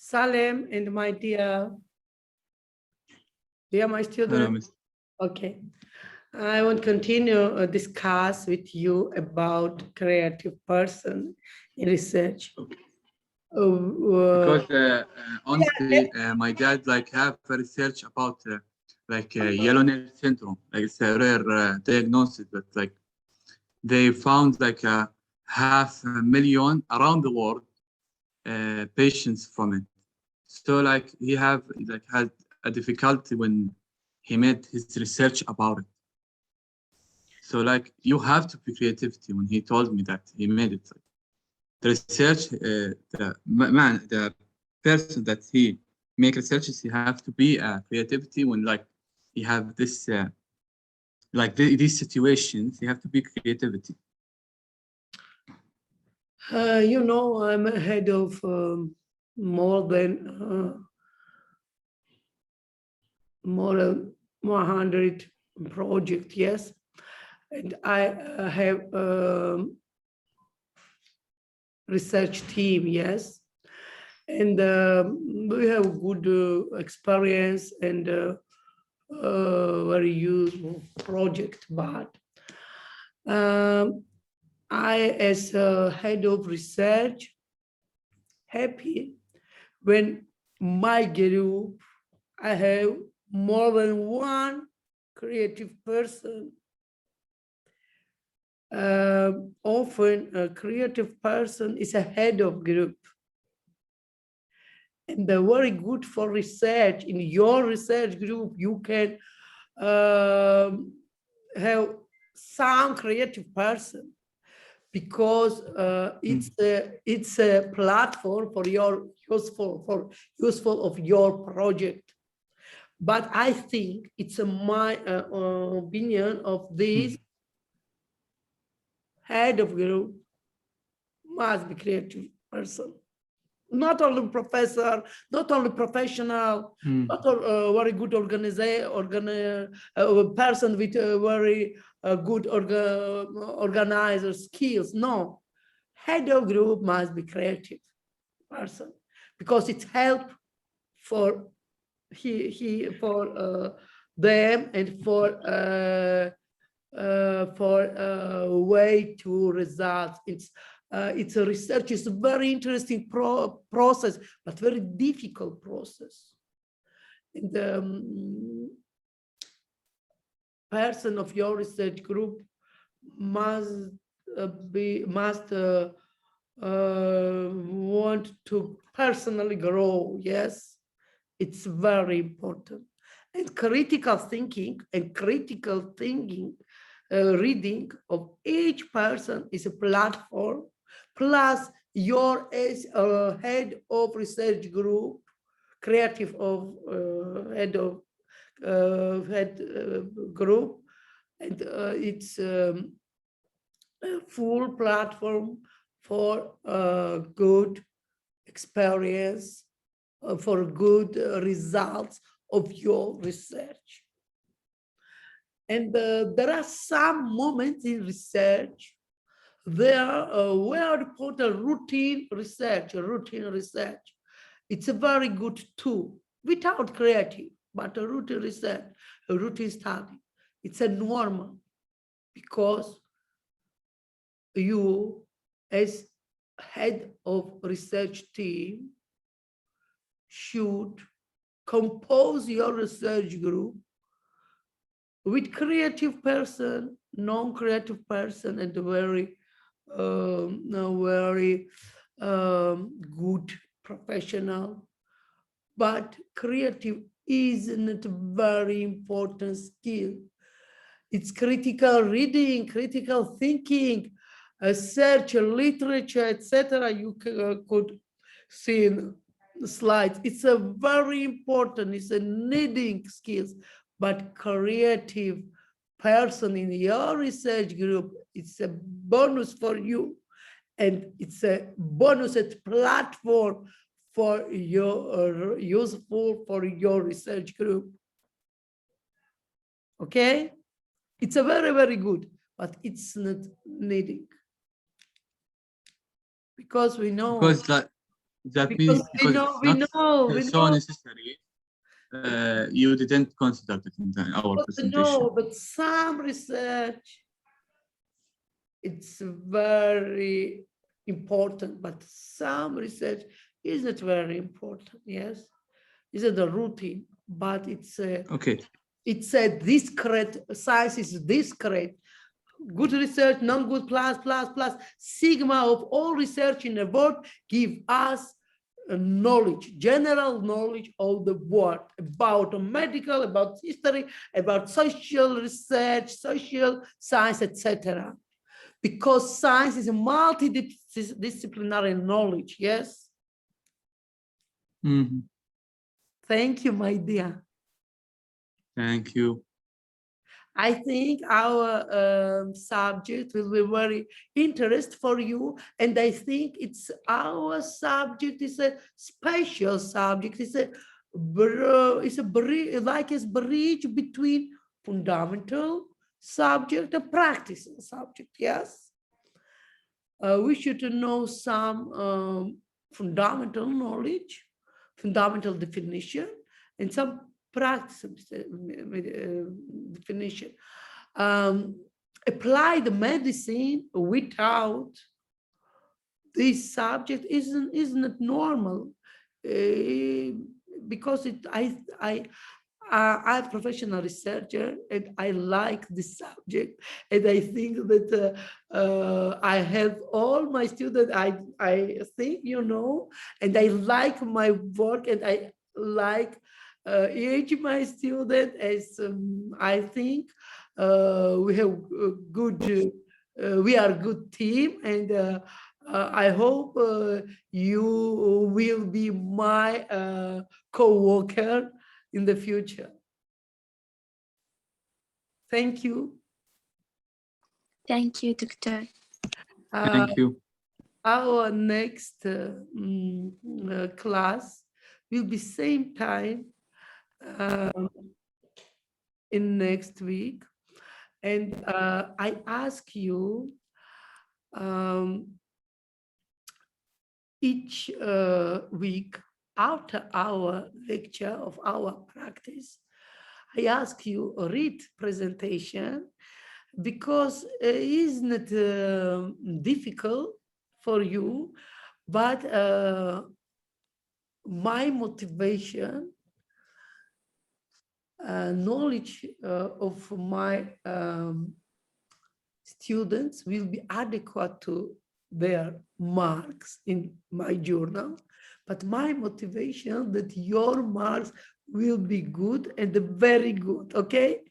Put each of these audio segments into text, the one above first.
Salem and my dear my Hello, student. Miss. Okay. I want to continue discuss with you about creative person in research. Because honestly, my dad have a research about yellow nail syndrome. Like it's a rare diagnosis, but they found 500,000 around the world patients from it. So he had a difficulty when he made his research about it. So you have to be creativity. When he told me that he made it, the research, the person that he make researches, he have to be creativity when he have this these situations. He have to be creativity. I'm ahead of more than 100 projects, yes, and I have research team, yes, and we have good experience and very useful project, but I, as a head of research, happy when my group, I have more than one creative person. Often a creative person is a head of group. And they're very good for research. In your research group, you can have some creative person, because it's a platform for your useful of your project. But I think it's my opinion of this head of group must be creative person, not only professor, not only professional, not very good person with very good organizer skills. No, head of group must be creative person, because it's help for them and for way to results. It's a research. It's a very interesting process, but very difficult process. And the person of your research group must want to personally grow. Yes, it's very important. And critical thinking reading of each person is a platform, plus your as a head of research group, creative of head of group, and it's a full platform for good experience, for good results of your research. And there are some moments in research there where important routine research. It's a very good tool without creative, but a routine research, a routine study. It's a normal, because you, as head of research team, should compose your research group with creative person, non-creative person, and a very good professional. But creative isn't a very important skill. It's critical reading, critical thinking, search, literature, etc. You could see in the slides. It's a very important, it's a needing skills, but creative person in your research group, it's a bonus for you, and it's a bonus at platform for your useful for your research group. Okay, it's a very, very good, but it's not needing, because we know that Because means we because it's not so necessary, you didn't consider it in our presentation. No, but some research, it's very important, but some research isn't very important, yes? Is it the routine, but it's a, Okay. it's a discrete, science is discrete. Good research, non-good, plus, sigma of all research in the world give us knowledge, general knowledge of the world about medical, about history, about social research, social science, etc. Because science is a multidisciplinary knowledge, yes? Mhm. Thank you, my dear. Thank you. I think our subject will be very interesting for you. And I think it's our subject is a special subject. It's a bridge, like a bridge between fundamental subject and practical subject, yes? We should know some fundamental knowledge, fundamental definition, and some practice definition. Applied medicine without this subject isn't normal, because I'm a professional researcher and I like this subject, and I think that I have all my students, I think, you know, and I like my work, and I like each my student, as I think we have a good, we are a good team, and I hope you will be my co-worker in the future. Thank you. Thank you, Doctor. Thank you. Our next class will be same time in next week. And I ask you each week after our lecture of our practice, I ask you a read presentation, because isn't it difficult for you, but my motivation, knowledge of my students will be adequate to their marks in my journal, but my motivation that your marks will be good and very good, okay?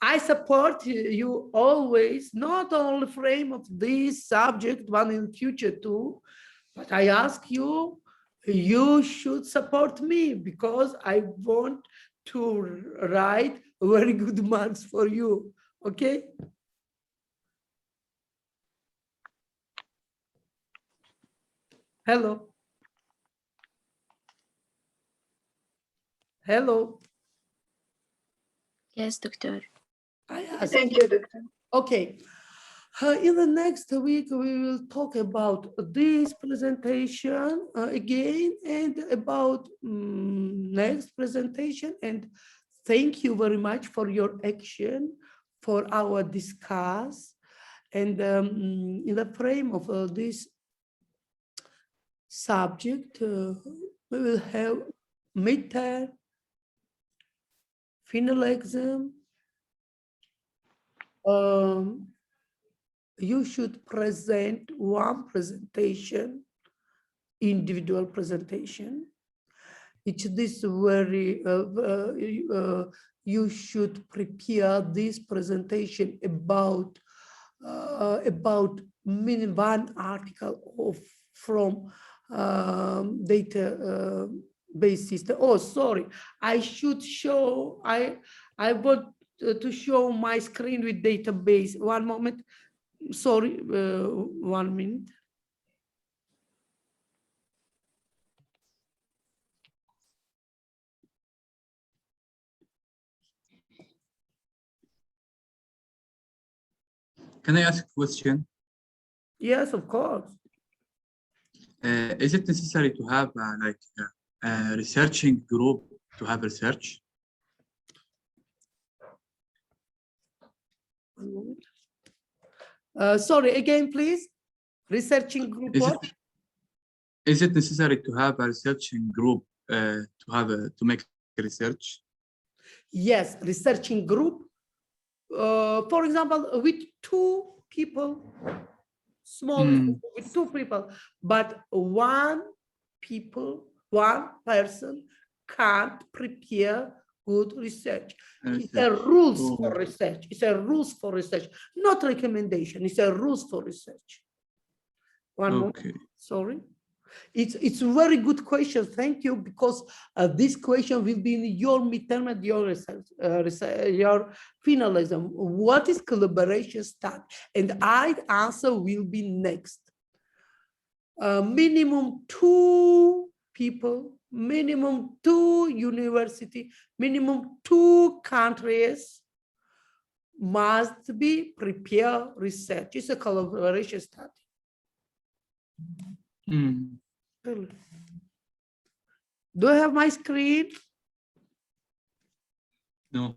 I support you always, not only frame of this subject, one in future too, but I ask you, you should support me, because I want to write very good marks for you, okay? Hello. Hello. Yes, Doctor. Thank you, Doctor. Okay. In the next week, we will talk about this presentation again, and about next presentation. And thank you very much for your action, for our discuss. And in the frame of this subject, we will have midterm, final exam. You should present one presentation, individual presentation. It's this very, you should prepare this presentation about one article from data based system. Oh, sorry, I should show, I want to show my screen with database. One moment. Sorry, 1 minute. Can I ask a question? Yes, of course. Is it necessary to have like a researching group to have research? One moment. Sorry, again, please. Researching group Is what? Is it necessary to have a researching group to make research? Yes, researching group. For example, with two people, small group with two people, but one person can't prepare good research. It's a rules for research. It's a rules for research, not recommendation. It's a rules for research. One moment, sorry. It's a very good question. Thank you, because this question will be in your midterm and your research, your finalism. What is collaboration study? And I answer will be next. Minimum 2 people, minimum 2 university, minimum 2 countries must be prepare research. It's a collaboration study. Do I have my screen? No.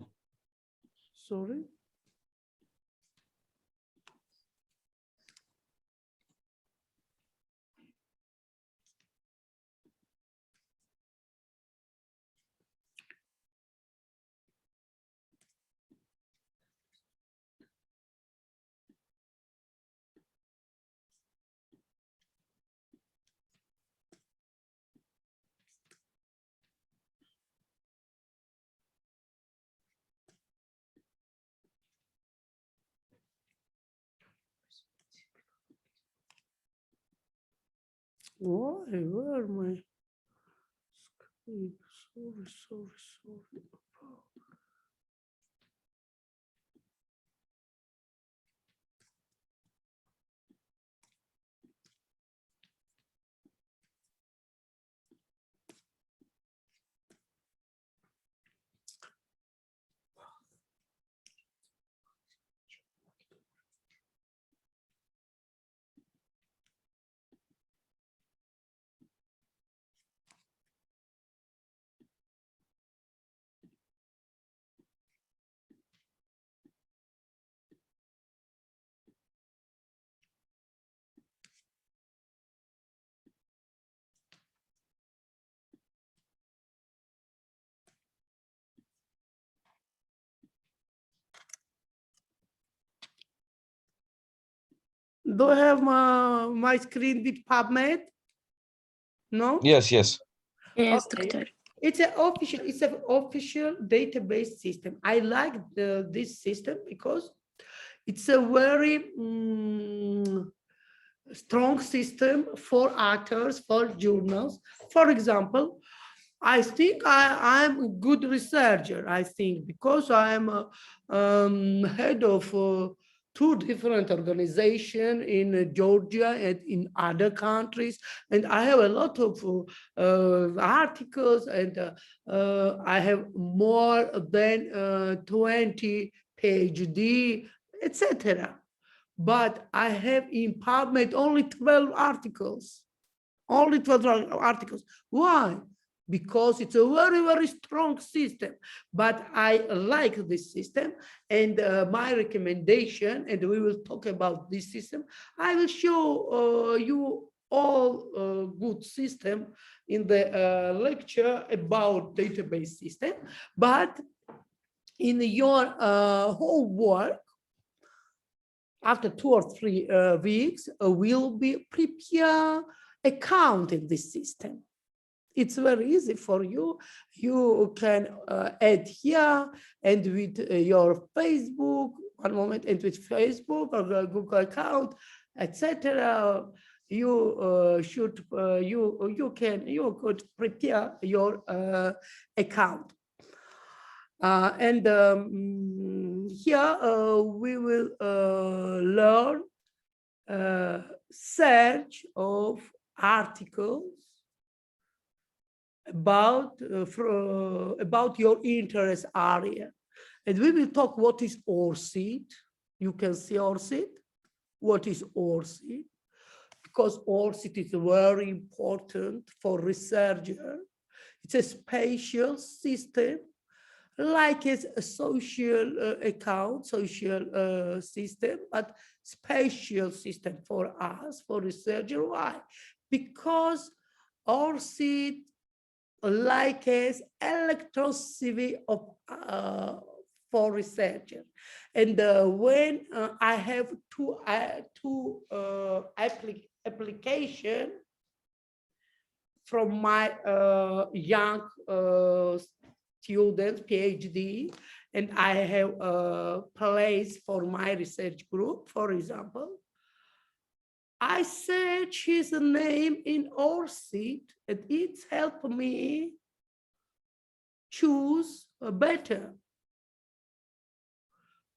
Sorry. Why? Where am I? Sorry. Do I have my screen with PubMed? No? Yes. Yes, Okay. Doctor. It's an official database system. I like this system because it's a very strong system for authors, for journals. For example, I think I'm a good researcher, I think, because I'm head of 2 different organizations in Georgia and in other countries. And I have a lot of articles, and I have more than 20 PhD, etc. But I have in PubMed only 12 articles. Only 12 articles. Why? Because it's a very strong system. But I like this system, and my recommendation, and we will talk about this system, I will show you all good system in the lecture about database system. But in your homework, after 2 or 3 weeks, will be prepare account in this system. It's very easy for you. You can add here, and with your Facebook, one moment, and with Facebook or Google account, etc. You could prepare your account. Here we will learn search of articles about your interest area. And we will talk what is ORCID. You can see ORCID. What is ORCID? because ORCID is very important for researcher. It's a spatial system, like it's a social account, social system, but spatial system for us, for researcher. Why? Because ORCID like as electron CV of for researcher. And when I have two application from my young students, PhD, and I have a place for my research group, for example, I search his name in ORCID, and it's helped me choose better.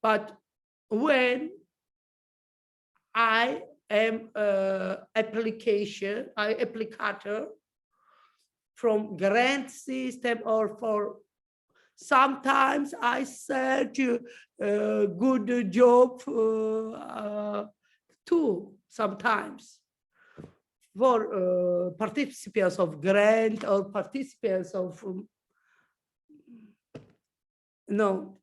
But when I am applicator from grant system, or for sometimes I search a good job too, sometimes for participants of grant or participants of no,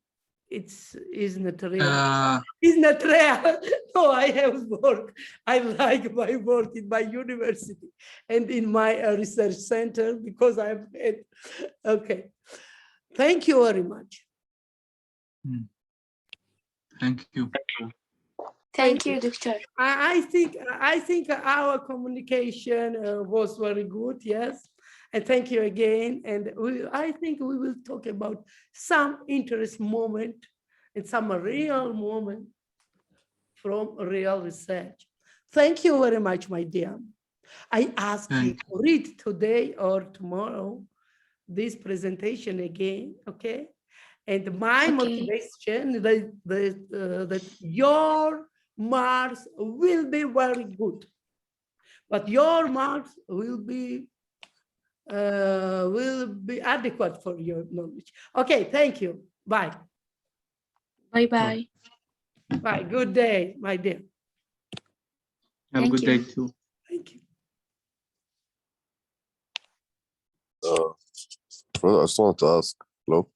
isn't real. It's not real. No, I have work. I like my work in my university and in my research center because I'm okay. Thank you very much. Thank you. Thank you, Doctor. I think our communication was very good. Yes. And thank you again. And I think we will talk about some interest moment and some real moment from real research. Thank you very much, my dear. I ask you to read today or tomorrow this presentation again, okay? And my motivation that your marks will be very good, but your marks will be adequate for your knowledge. Okay, thank you. Bye. Bye-bye. Bye. Good day, my dear. Have a good day too. Thank you. I just wanted to ask, hello?